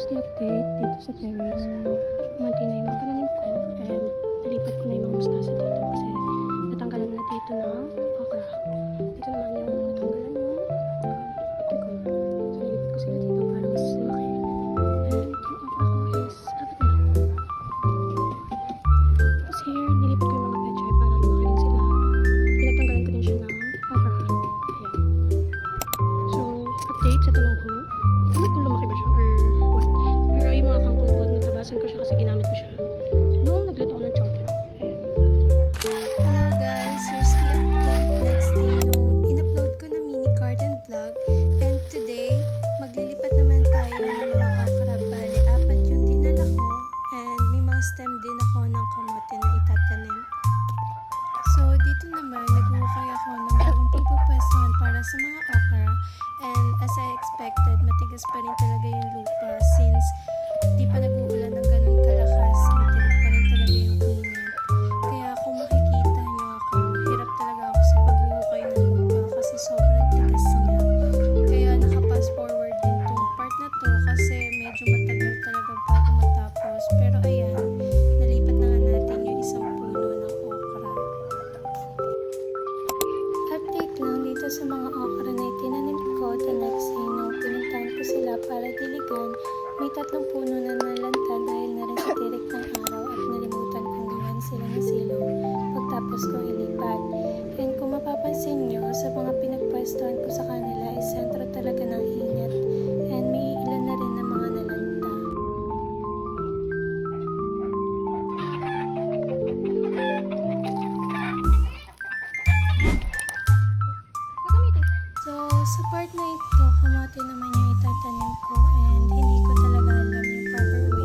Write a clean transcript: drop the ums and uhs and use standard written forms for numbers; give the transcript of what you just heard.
just the update dito sa terrace. Umanti na yung mga pananim ko and nalipat ko na yung mga mustasa dito kasi natanggalan na dito ng okra. Dito naman yung natanggalan yung pikon. So nilipat ko sila dito para mas lumaki. And yung okra ko is apat na lang. Tapos here, nilipat ko yung mga pechay para lumaki din sila. Pinatanggalan ko din siya ng okra. Ayan. So, update sa talong ko. Alam ko lumaki ba siya or what. Pero yung mga kangkong ko, natabasan ko siya kasi ginamit ko siya noong nagluto ko ng chocolate. Hello guys, here's the update. Next day nung in-upload ko na mini garden vlog. And today, maglilipat naman tayo ng mga okra. Bali, 4 yung dinala ko. And may mga stem din ako ng kamote na itatanim. So, dito naman, naghuhukay ako ng bagong pagpupwestuhan para sa mga okra. And as I expected, matigas pa rin talaga yung lupa since di pa nag-uulan ng ganun kalakas. Matigas pa rin talaga yung init. Kaya kung makikita nyo ako, hirap talaga ako sa paghuhukay ng lupa kasi sobrang tigas niya. Kaya naka-fast forward din tong part na to kasi medyo matagal talaga bago matapos. Pero ayan, nalipat na nga natin yung isang puno ng okra. Update lang dito sa mga okra na itinanim ko. The next day, nung pinuntahan ko sila para diligan, may 3 puno na nalanta dahil na rin sa tirik ng araw at nalimutan kong gawan sila ng silong pagtapos ko ilipat. And kung mapapansin nyo, sa mga pinagpwestuhan ko sa kanila ay sentro talaga ng init and may ilan na rin na mga nalanta. So, sa part na ito, kamote naman yung itatanim ko and hindi ko talaga alam yung proper way